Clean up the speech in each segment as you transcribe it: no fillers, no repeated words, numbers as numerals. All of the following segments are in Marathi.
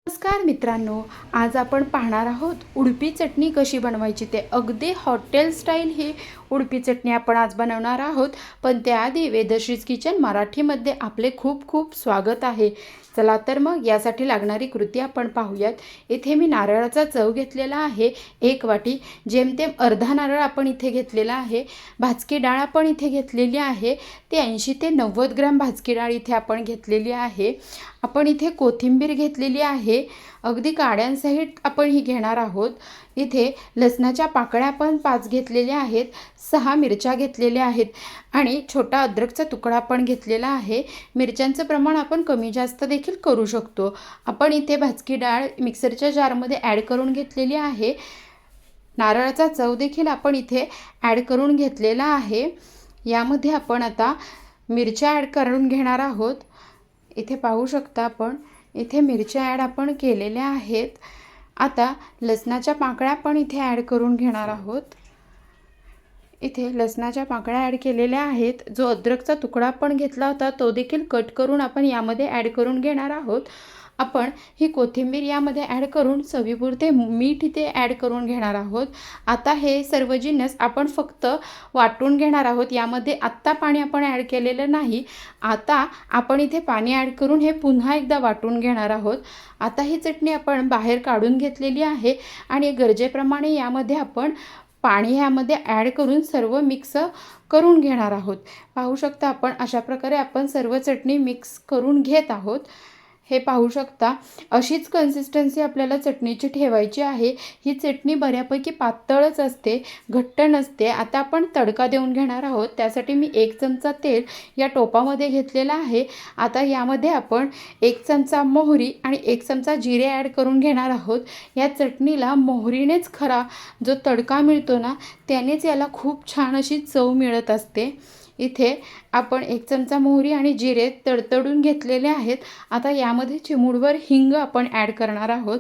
नमस्कार मित्रांनो, आज आपण पाहणार आहोत उडपी चटणी कशी बनवायची ते अगदी हॉटेल स्टाईल ही उडपी चटणी आपण आज बनवणार आहोत। पण त्याआधी वेदश्रीज किचन मराठीमध्ये आपले खूप खूप स्वागत आहे। चला तर मग यासाठी लागणारी कृती आपण पाहूयात। इथे मी नारळाचा चव घेतलेला आहे 1 वाटी, जेमतेम अर्धा नारळ आपण इथे घेतलेला आहे। भाजकी डाळ आपण इथे घेतलेली आहे, ते 80 ते 90 ग्रॅम भाजकी डाळ इथे आपण घेतलेली आहे। आपण इथे कोथिंबीर घेतलेली आहे, अगदी काड्यांसहित आपण ही घेणार आहोत। इथे लसणाच्या पाकळ्या आपण 5 घेतलेल्या आहेत, 6 मिरच्या घेतलेल्या आहेत आणि छोटा अद्रकचा तुकडा आपण घेतलेला आहे। मिरच्यांचं प्रमाण आपण कमी जास्त देखील करू शकतो। आपण इथे भाजकी डाळ मिक्सरच्या जारमध्ये ॲड करून घेतलेली आहे। नारळाचा चव देखील आपण इथे ॲड करून घेतलेला आहे। यामध्ये आपण आता मिरच्या ॲड करून घेणार आहोत। इथे पाहू शकता आपण इथे मिरच्या ॲड आपण केलेल्या आहेत। आता लसणाच्या पाकळ्या पण इथे ॲड करून घेणार आहोत। इथे लसणाच्या पाकळ्या ॲड केलेल्या आहेत। जो अद्रकचा तुकडा आपण घेतला होता तो देखील कट करून आपण यामध्ये ॲड करून घेणार आहोत। आपण ही कोथिंबीर यामध्ये ॲड करून चवीपुरते मीठ इथे ॲड करून घेणार आहोत। आता हे सर्व जिन्नस आपण फक्त वाटून घेणार आहोत। यामध्ये आत्ता पाणी आपण ॲड केलेलं नाही। आता आपण इथे पाणी ॲड करून हे पुन्हा एकदा वाटून घेणार आहोत। आता ही चटणी आपण बाहेर काढून घेतलेली आहे आणि गरजेप्रमाणे यामध्ये आपण पाणी यामध्ये ॲड करून सर्व मिक्स करून घेणार आहोत। पाहू शकता आपण अशा प्रकारे आपण सर्व चटणी मिक्स करून घेत आहोत। हे पाहू शकता अशीच कन्सिस्टन्सी आपल्याला चटणीची ठेवायची आहे। ही चटणी बऱ्यापैकी पातळच असते, घट्ट नसते। आता आपण तडका देऊन घेणार आहोत। त्यासाठी मी 1 चमचा तेल या टोपामध्ये घेतलेला आहे। आता यामध्ये आपण 1 चमचा मोहरी आणि 1 चमचा जिरे ॲड करून घेणार आहोत। या चटणीला मोहरीनेच खरा जो तडका मिळतो ना, त्यानेच याला खूप छान अशी चव मिळत असते। इथे आपण 1 चमचा मोहरी आणि जिरे तडतडून घेतलेले आहेत। आता यामध्ये चिमूटभर हिंग आपण ॲड करणार आहोत।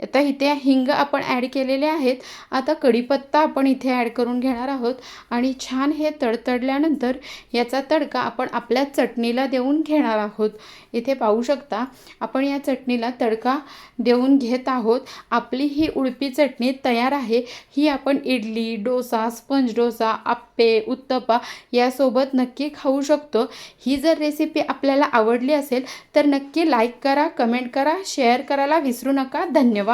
आता इथे हिंग आपण ॲड केलेले आहेत। आता कढीपत्ता आपण इथे ॲड करून घेणार आहोत आणि छान हे तडतडल्यानंतर याचा तडका आपण आपल्या चटणीला देऊन घेणार आहोत। इथे पाहू शकता आपण या चटणीला तडका देऊन घेत आहोत। आपली ही उडपी चटणी तयार आहे। ही आपण इडली, डोसा, स्पंज डोसा, आप्पे, उत्तप्पा यासोबत नक्की खाऊ शकतो। ही जर रेसिपी आपल्याला आवडली असेल तर नक्की लाईक करा, कमेंट करा, शेअर करायला विसरू नका। धन्यवाद।